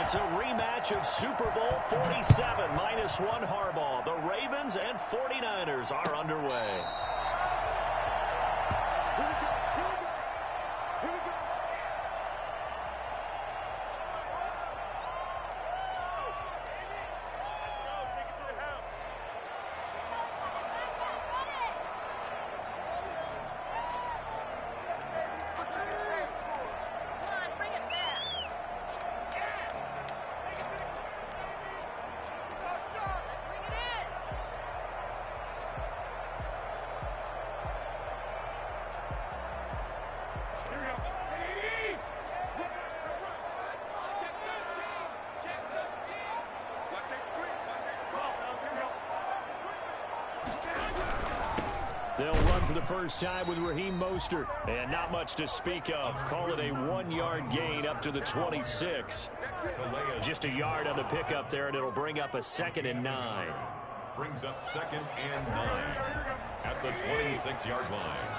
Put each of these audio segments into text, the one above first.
It's a rematch of Super Bowl 47, -1 Harbaugh. The Ravens and 49ers are underway. They'll run for the first time with Raheem Mostert. And not much to speak of. Call it a 1-yard gain up to the 26. Just a yard on the pickup there, and it'll bring up a 2nd and 9. Brings up 2nd and 9 at the 26-yard line.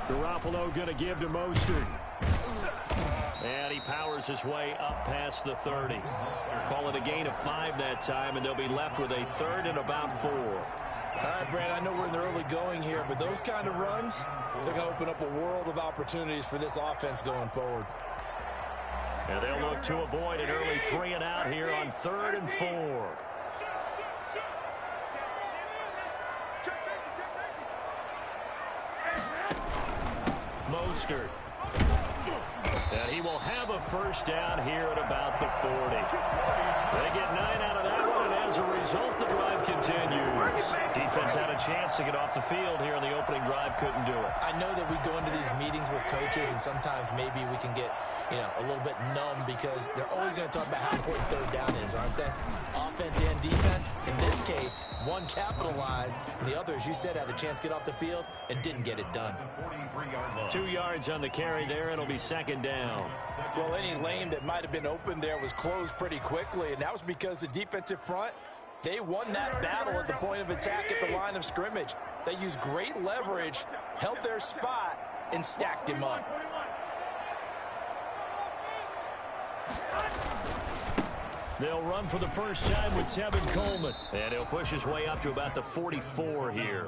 Garoppolo going to give to Mostert. And he powers his way up past the 30. Call it a gain of 5 that time, and they'll be left with a 3rd and about 4. All right, Brad, I know we're in the early going here, but those kind of runs, they're going to open up a world of opportunities for this offense going forward. And they'll look to avoid an early 3 and out here on 3rd and 4. Mostert. And he will have a first down here at about the 40. They get 9 out of that one, and as a result, the drive continues. Defense had a chance to get off the field here in the opening drive, couldn't do it. I know that we go into these meetings with coaches, and sometimes maybe we can get, a little bit numb because they're always going to talk about how important 3rd down is, aren't they? Offense and defense. In this case, one capitalized, and the other, as you said, had a chance to get off the field and didn't get it done. 2 yards on the carry there. It'll be 2nd down. Well, any lane that might have been open there was closed pretty quickly, and that was because the defensive front, they won that battle at the point of attack at the line of scrimmage. They used great leverage, held their spot, and stacked him up. They'll run for the first time with Tevin Coleman. And he'll push his way up to about the 44 here.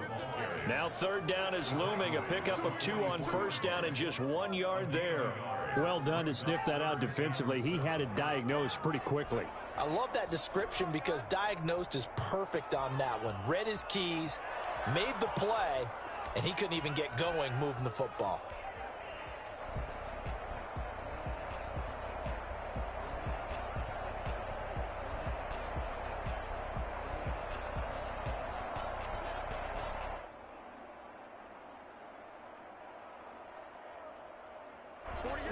Now 3rd down is looming. A pickup of 2 on 1st down and just 1 yard there. Well done to sniff that out defensively. He had it diagnosed pretty quickly. I love that description because diagnosed is perfect on that one. Read his keys, made the play, and he couldn't even get going moving the football.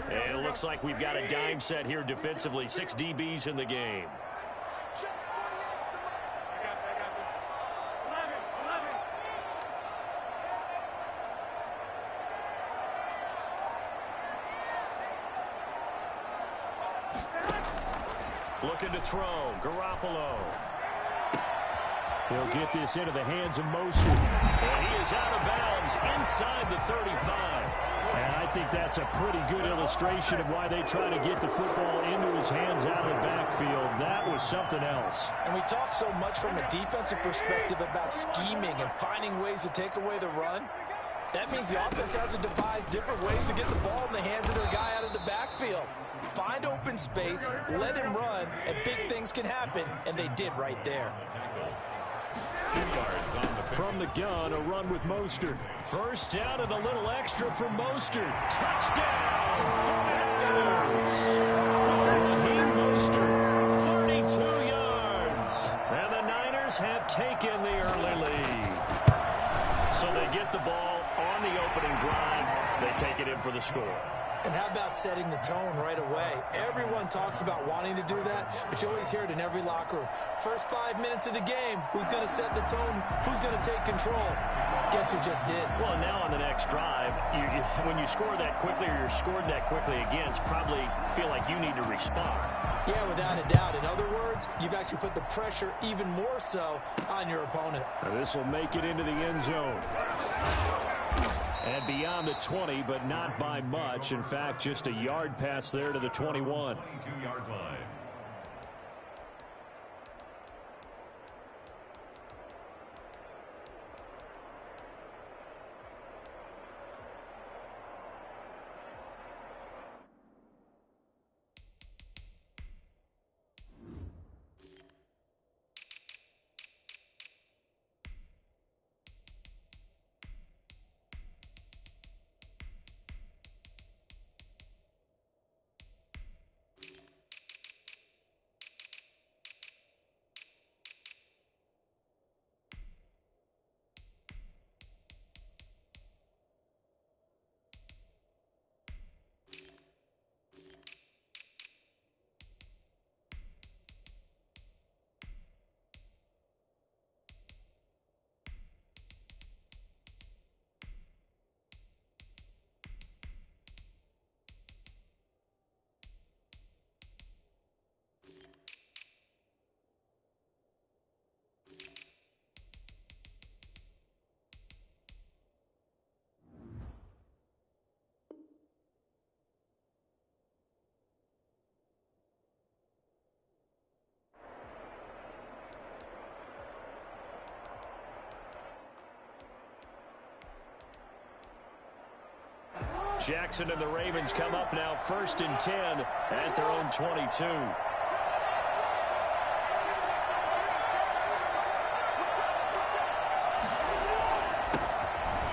And it looks like we've got a dime set here defensively. 6 DBs in the game. Looking to throw. Garoppolo. He'll get this into the hands of Mostert. And he is out of bounds inside the 35. And I think that's a pretty good illustration of why they try to get the football into his hands out of the backfield. That was something else. And we talk so much from a defensive perspective about scheming and finding ways to take away the run. That means the offense has to devise different ways to get the ball in the hands of their guy out of the backfield. Find open space, let him run, and big things can happen, and they did right there. From the gun, a run with Mostert. First down and a little extra from Mostert. Touchdown! 49ers! Raheem Mostert, 32 yards. And the Niners have taken the early lead. So they get the ball on the opening drive. They take it in for the score. And how about setting the tone right away? Everyone talks about wanting to do that, but you always hear it in every locker room. First 5 minutes of the game, who's going to set the tone? Who's going to take control? Guess who just did? Well, now on the next drive, when you score that quickly or you're scored that quickly again, it's probably feel like you need to respond. Yeah, without a doubt. In other words, you've actually put the pressure even more so on your opponent. Now this will make it into the end zone. And beyond the 20, but not by much. In fact, just a yard pass there to the 21. 22-yard line. Jackson and the Ravens come up now 1st and 10 at their own 22.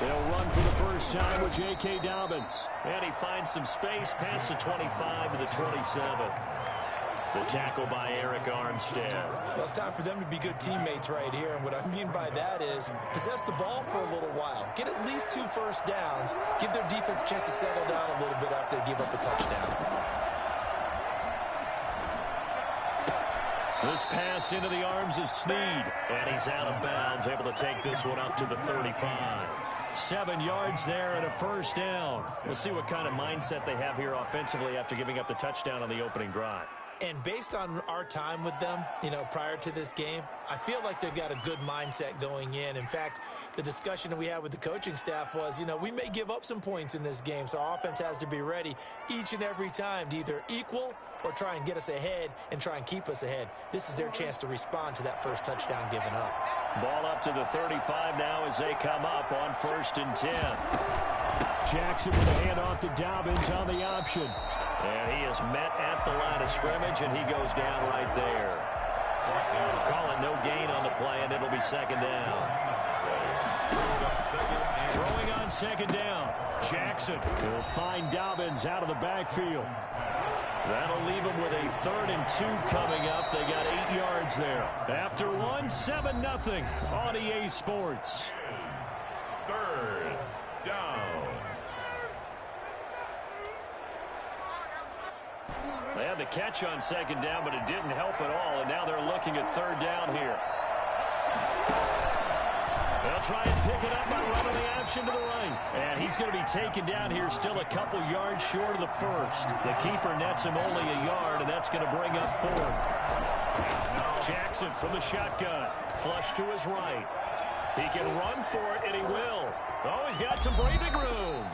They'll run for the first time with J.K. Dobbins. And he finds some space past the 25 to the 27. The tackle by Eric Armstead. Well, it's time for them to be good teammates right here. And what I mean by that is possess the ball for a little while. Get at least 2 first downs. Give their defense a chance to settle down a little bit after they give up a touchdown. This pass into the arms of Snead. And he's out of bounds, able to take this one up to the 35. 7 yards there and a first down. We'll see what kind of mindset they have here offensively after giving up the touchdown on the opening drive. And based on our time with them, prior to this game, I feel like they've got a good mindset going in. In fact, the discussion that we had with the coaching staff was, we may give up some points in this game, so our offense has to be ready each and every time to either equal or try and get us ahead and try and keep us ahead. This is their chance to respond to that first touchdown given up. Ball up to the 35 now as they come up on 1st and 10. Jackson with a handoff to Dobbins on the option. And he is met at the line of scrimmage, and he goes down right there. Calling no gain on the play, and it'll be 2nd down. Throwing on 2nd down. Jackson will find Dobbins out of the backfield. That'll leave them with a 3rd and 2 coming up. They got 8 yards there. After 1, 7-0 on EA Sports. 3rd down. They had the catch on 2nd down, but it didn't help at all, and now they're looking at 3rd down here. They'll try and pick it up by running the option to the right. And he's going to be taken down here still a couple yards short of the first. The keeper nets him only a yard, and that's going to bring up 4th. Jackson from the shotgun. Flush to his right. He can run for it, and he will. Oh, he's got some breathing room.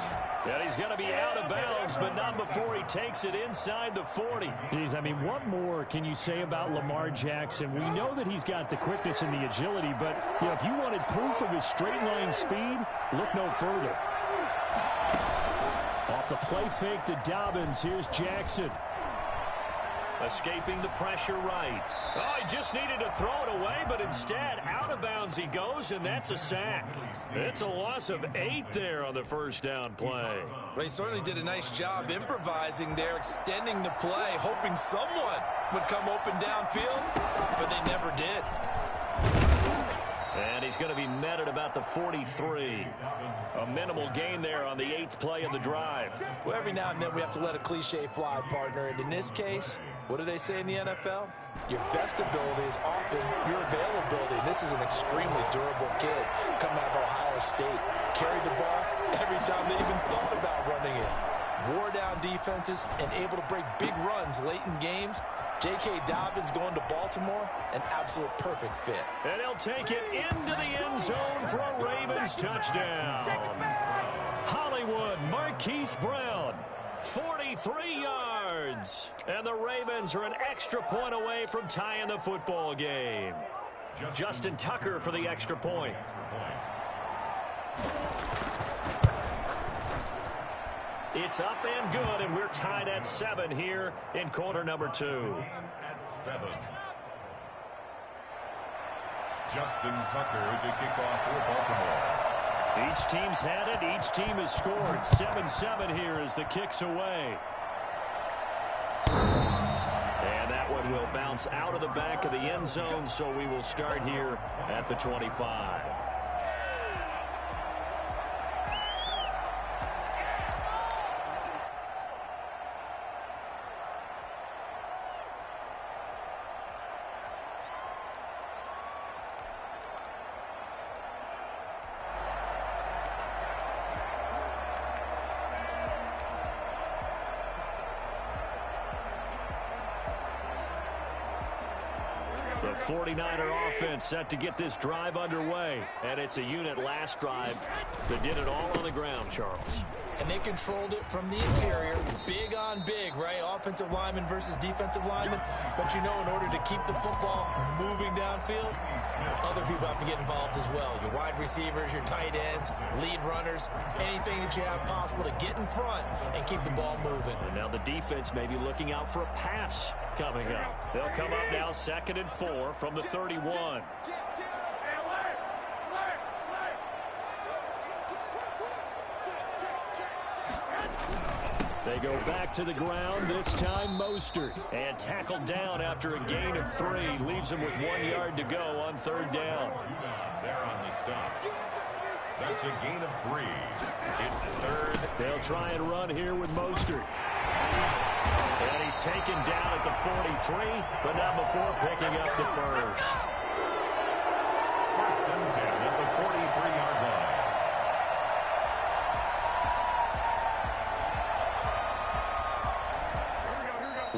And he's going to be out of bounds, but not before he takes it inside the 40. Geez, I mean, what more can you say about Lamar Jackson? We know that he's got the quickness and the agility, but if you wanted proof of his straight-line speed, look no further. Off the play fake to Dobbins, here's Jackson. Escaping the pressure right. Oh, he just needed to throw it away, but instead, out of bounds he goes, and that's a sack. It's a loss of 8 there on the first down play. They certainly did a nice job improvising there, extending the play, hoping someone would come open downfield, but they never did. And he's he's going to be met at about the 43. A minimal gain there on the 8th play of the drive. Well, every now and then we have to let a cliche fly, partner. And in this case, what do they say in the NFL? Your best ability is often your availability. And this is an extremely durable kid coming out of Ohio State. Carried the ball every time they even thought about running it. Wore down defenses and able to break big runs late in games. J.K. Dobbins going to Baltimore, an absolute perfect fit. And he'll take it into the end zone for a Ravens touchdown. Hollywood Marquise Brown, 43 yards. And the Ravens are an extra point away from tying the football game. Justin Tucker for the extra point. It's up and good, and we're tied at 7 here in quarter number 2. At 7. Justin Tucker to kick off for Baltimore. Each team's had it. Each team has scored. 7-7 here as the kick's away. And that one will bounce out of the back of the end zone, so we will start here at the 25. The 49er offense set to get this drive underway. And it's a unit last drive that did it all on the ground, Charles. And they controlled it from the interior. Big on big, right? Offensive lineman versus defensive lineman. But you know, in order to keep the football moving downfield, other people have to get involved as well. Your wide receivers, your tight ends, lead runners, anything that you have possible to get in front and keep the ball moving. And now the defense may be looking out for a pass coming up. They'll come up now 2nd and 4 from the 31. They go back to the ground, this time Mostert. And tackled down after a gain of 3. Leaves him with 1 yard to go on 3rd down. There on the stop. That's a gain of 3. It's 3rd. They'll try and run here with Mostert. And he's taken down at the 43, but not before picking up the first. 1st and 10 at the 43-yard line.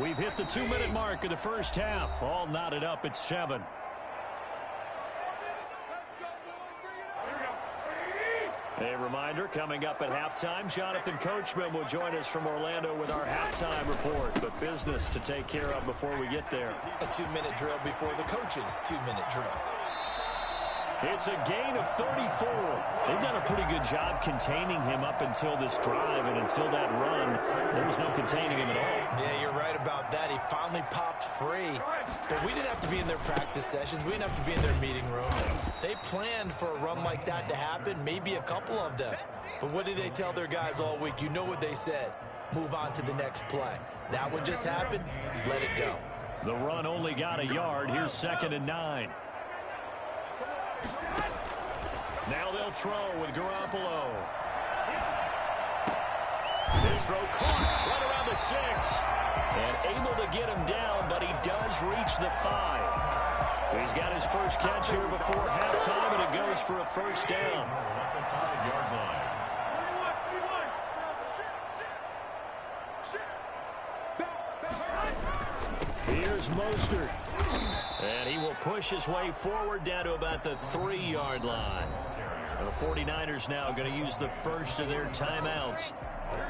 We've hit the 2-minute mark of the first half. All knotted up at 7. A reminder, coming up at halftime, Jonathan Coachman will join us from Orlando with our halftime report. But business to take care of before we get there. A 2-minute drill before the coach's 2-minute drill. It's a gain of 34. They've done a pretty good job containing him up until this drive, and until that run, there was no containing him at all. Yeah, you're right about that. He finally popped free. But we didn't have to be in their practice sessions. We didn't have to be in their meeting room. They planned for a run like that to happen, maybe a couple of them. But what did they tell their guys all week? You know what they said. Move on to the next play. That one just happened. Let it go. The run only got a yard. Here's 2nd and 9. Now they'll throw with Garoppolo. This throw caught right around the 6. And able to get him down, but he does reach the 5. He's got his first catch here before halftime, and it goes for a first down. Here's Mostert. And he will push his way forward down to about the 3-yard line. And the 49ers now going to use the first of their timeouts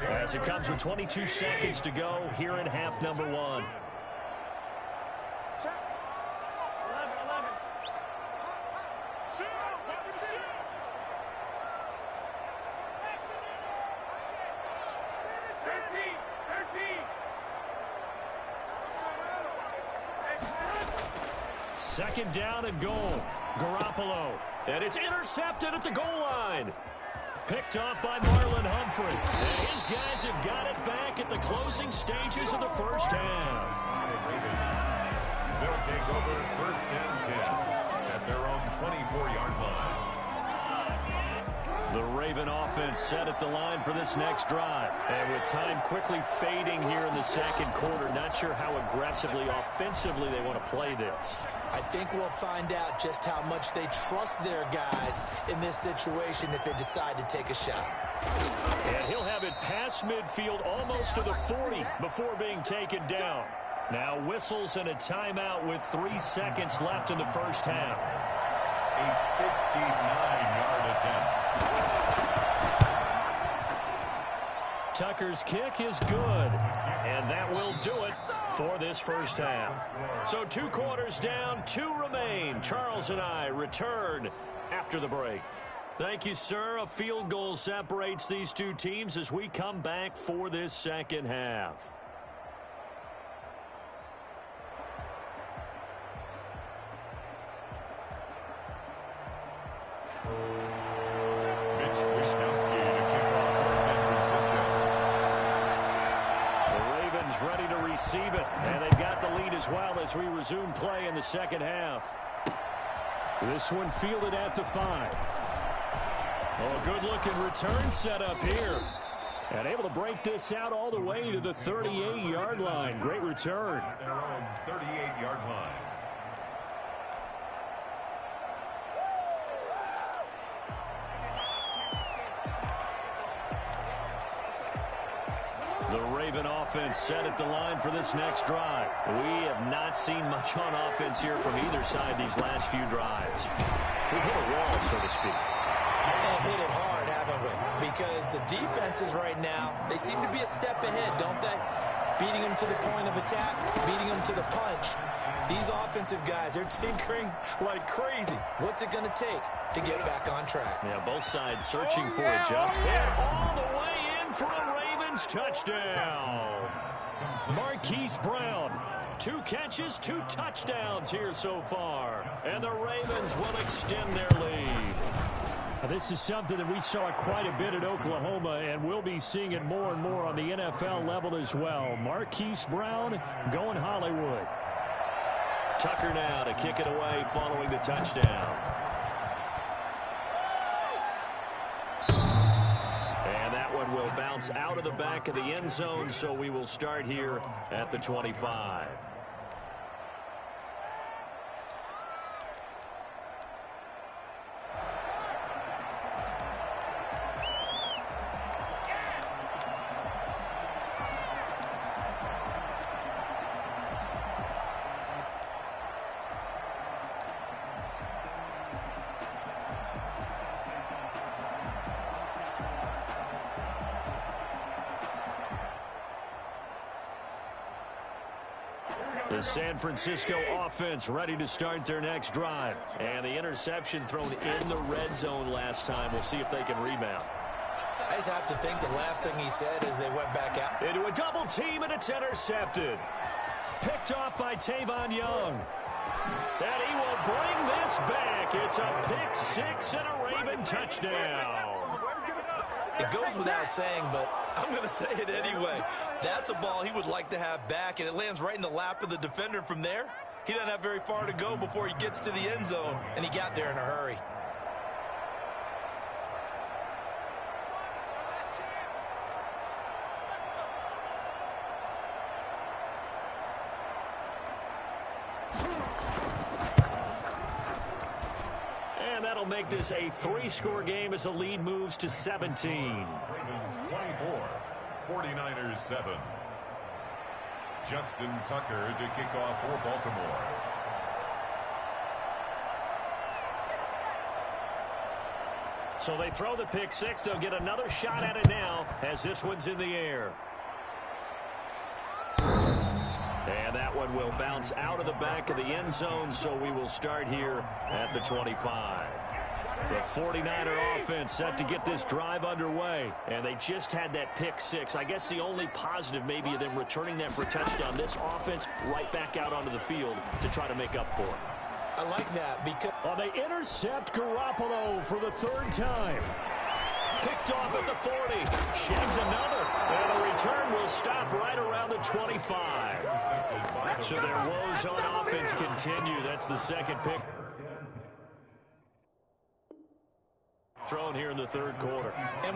as it comes with 22 seconds to go here in half number 1. Second down and goal. Garoppolo. And it's intercepted at the goal line. Picked off by Marlon Humphrey. And his guys have got it back at the closing stages of the first half. They'll take over 1st and 10 at their own 24-yard line. The Raven offense set at the line for this next drive. And with time quickly fading here in the second quarter, not sure how aggressively, offensively they want to play this. I think we'll find out just how much they trust their guys in this situation if they decide to take a shot. And he'll have it past midfield almost to the 40 before being taken down. Now whistles and a timeout with 3 seconds left in the first half. A 59-yard attempt. Tucker's kick is good, and that will do it for this first half. So 2 quarters down, 2 remain. Charles and I return after the break. Thank you, sir. A field goal separates these two teams as we come back for this second half. Ready to receive it, and they've got the lead as well as we resume play in the second half. This one fielded at the 5. Oh, good-looking return set up here. And able to break this out all the way to the 38-yard line. Great return. At their own 38-yard line. The Raven offense set at the line for this next drive. We have not seen much on offense here from either side these last few drives. We've hit a wall, so to speak. And hit it hard, haven't we? Because the defenses right now, they seem to be a step ahead, don't they? Beating them to the point of attack, beating them to the punch. These offensive guys are tinkering like crazy. What's it going to take to get back on track? Yeah, both sides searching for a jump. And all the way in for a Ravens touchdown. Marquise Brown, 2 catches, 2 touchdowns here so far. And the Ravens will extend their lead. This is something that we saw quite a bit at Oklahoma, and we'll be seeing it more and more on the NFL level as well. Marquise Brown going Hollywood. Tucker now to kick it away following the touchdown. And that one will bounce out of the back of the end zone, so we will start here at the 25. The San Francisco offense ready to start their next drive. And the interception thrown in the red zone last time. We'll see if they can rebound. I just have to think the last thing he said is they went back out. Into a double team, and it's intercepted. Picked off by Tavon Young. And he will bring this back. It's a pick 6 and a Raven touchdown. It goes without saying, but I'm going to say it anyway. That's a ball he would like to have back, and it lands right in the lap of the defender from there. He doesn't have very far to go before he gets to the end zone, and he got there in a hurry. And that'll make this a 3-score game as the lead moves to 17. Ravens 24, 49ers 7. Justin Tucker to kick off for Baltimore. So they throw the pick 6. They'll get another shot at it now as this one's in the air. And that one will bounce out of the back of the end zone, so we will start here at the 25. The 49er offense set to get this drive underway, and they just had that pick 6. I guess the only positive maybe of them returning that for a touchdown. This offense right back out onto the field to try to make up for it. I like that because They intercept Garoppolo for the 3rd time. Picked off at the 40. Sheds another. And the return will stop right around the 25. So their woes on offense continue. That's the second pick. thrown here in the third quarter. And we